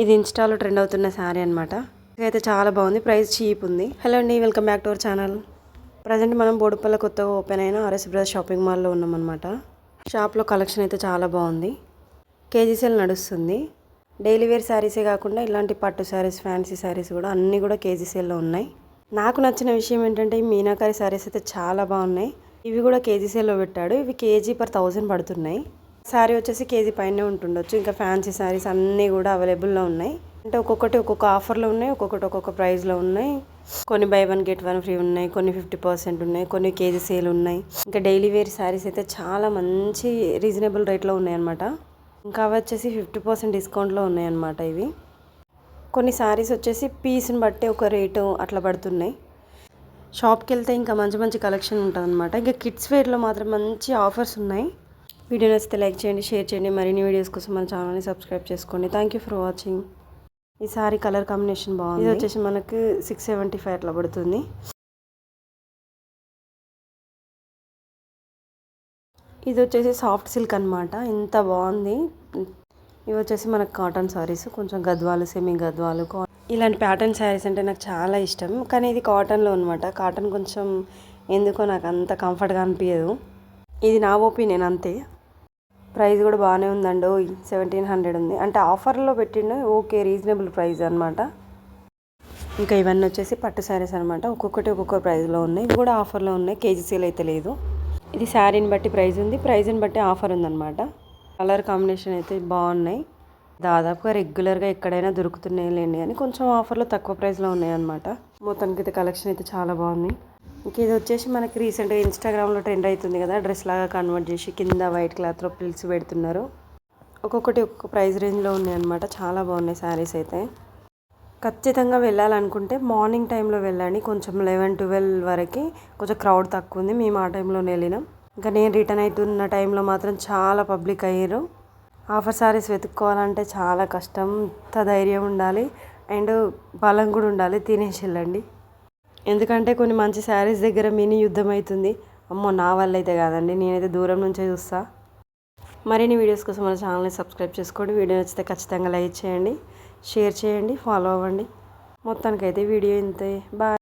ఇది ఇన్స్టాలో ట్రెండ్ అవుతున్న శారీ అనమాట. ఇదైతే చాలా బాగుంది, ప్రైస్ చీప్ ఉంది. హలో అండి, welcome back to our channel. Present మనం బోడుపల్ల కొత్తగా ఓపెన్ అయిన ఆర్ఎస్ బ్రదర్స్ షాపింగ్ మాల్లో ఉన్నామన్నమాట. షాప్లో కలెక్షన్ అయితే చాలా బాగుంది. కేజీ సేల్ నడుస్తుంది. డైలీ వేర్ శారీసే కాకుండా ఇలాంటి పట్టు శారీస్, ఫ్యాన్సీ శారీస్ కూడా అన్నీ కూడా కేజీ సేల్లో ఉన్నాయి. నాకు నచ్చిన విషయం ఏంటంటే ఈ మీనాకారి శారీస్ అయితే చాలా బాగున్నాయి. ఇవి కూడా కేజీ సేల్లో పెట్టాడు. ఇవి కేజీ పర్ 1000 పడుతున్నాయి. శారీ వచ్చేసి కేజీ పైనే ఉంటుండొచ్చు. ఇంకా ఫ్యాన్సీ శారీస్ అన్నీ కూడా అవైలబుల్లో ఉన్నాయి. అంటే ఒక్కొక్కటి ఒక్కొక్క ఆఫర్లో ఉన్నాయి, ఒక్కొక్కటి ఒక్కొక్క ప్రైస్లో ఉన్నాయి. కొన్ని బై 1 get 1 ఫ్రీ ఉన్నాయి, కొన్ని 50% ఉన్నాయి, కొన్ని కేజీ సేల్ ఉన్నాయి. ఇంకా డైలీ వేర్ శారీస్ అయితే చాలా మంచి రీజనబుల్ రేట్లో ఉన్నాయన్నమాట. ఇంకా అవి వచ్చేసి 50% డిస్కౌంట్లో ఉన్నాయన్నమాట. ఇవి కొన్ని శారీస్ వచ్చేసి పీస్ని బట్టి ఒక రేటు అట్లా పడుతున్నాయి. షాప్కి వెళ్తే ఇంకా మంచి మంచి కలెక్షన్ ఉంటుంది అనమాట. ఇంకా కిడ్స్ వేర్లో మాత్రం మంచి ఆఫర్స్ ఉన్నాయి. వీడియో నచ్చితే లైక్ చేయండి, షేర్ చేయండి. మరిన్ని వీడియోస్ కోసం మన ఛానల్ని సబ్స్క్రైబ్ చేసుకోండి. Thank you for watching. ఈ సారీ కలర్ కాంబినేషన్ బాగుంది. ఇది వచ్చేసి మనకు 675 అట్లా పడుతుంది. ఇది వచ్చేసి సాఫ్ట్ సిల్క్ అనమాట. ఇంత బాగుంది. ఇవి వచ్చేసి మనకు కాటన్ సారీస్, కొంచెం గద్వాలు, సెమీ గద్వాలు. ఇలాంటి ప్యాటర్న్ శారీస్ అంటే నాకు చాలా ఇష్టం. కానీ ఇది కాటన్లో అనమాట. కాటన్ కొంచెం ఎందుకో నాకు అంత కంఫర్ట్గా అనిపించదు. ఇది నా ఒపీనియన్ అంతే. ప్రైస్ కూడా బాగానే ఉందండి. 1700 ఉంది. అంటే ఆఫర్లో పెట్టిండు. ఓకే, రీజనబుల్ ప్రైస్ అనమాట. ఇంకా ఇవన్నీ వచ్చేసి పట్టు శారీస్ అనమాట. ఒక్కొక్కటి ఒక్కొక్క ప్రైస్లో ఉన్నాయి. ఇవి కూడా ఆఫర్లో ఉన్నాయి. కేజీ సేల్ అయితే లేదు. ఇది శారీని బట్టి ప్రైస్ ఉంది, ప్రైస్ని బట్టి ఆఫర్ ఉందన్నమాట. కలర్ కాంబినేషన్ అయితే బాగున్నాయి. దాదాపుగా రెగ్యులర్గా ఎక్కడైనా దొరుకుతున్నాయి లేండి, కానీ కొంచెం ఆఫర్లో తక్కువ ప్రైస్లో ఉన్నాయి అనమాట. మొత్తానికి అయితే కలెక్షన్ అయితే చాలా బాగుంది. ఇంక ఇది వచ్చేసి మనకి రీసెంట్గా ఇన్స్టాగ్రామ్లో ట్రెండ్ అవుతుంది కదా, డ్రెస్ లాగా కన్వర్ట్ చేసి కింద వైట్ క్లాత్లో ప్రిల్స్ పెడుతున్నారు. ఒక్కొక్కటి ఒక్కొక్క ప్రైస్ రేంజ్లో ఉన్నాయి అనమాట. చాలా బాగున్నాయి శారీస్ అయితే. ఖచ్చితంగా వెళ్ళాలనుకుంటే మార్నింగ్ టైంలో వెళ్ళండి. కొంచెం 11-12 వరకు కొంచెం క్రౌడ్ తక్కువ ఉంది. మేము ఆ టైంలోనే వెళ్ళినాం. ఇంకా నేను రిటర్న్ అవుతున్న టైంలో మాత్రం చాలా పబ్లిక్ అయ్యారు. ఆఫర్ శారీస్ వెతుక్కోవాలంటే చాలా కష్టం. ఇంత ధైర్యం ఉండాలి అండ్ బలం కూడా ఉండాలి. తినేసి వెళ్ళండి. ఎందుకంటే కొన్ని మంచి శారీస్ దగ్గర మినీ యుద్ధం అవుతుంది. అమ్మో, నా వల్ల అయితే కాదండి, నేనైతే దూరం నుంచే చూస్తా. మరిన్ని వీడియోస్ కోసం మన ఛానల్ని సబ్స్క్రైబ్ చేసుకోండి. వీడియో నచ్చితే ఖచ్చితంగా లైక్ చేయండి, షేర్ చేయండి, ఫాలో అవ్వండి. మొత్తానికైతే వీడియో ఇంతే. బాయ్.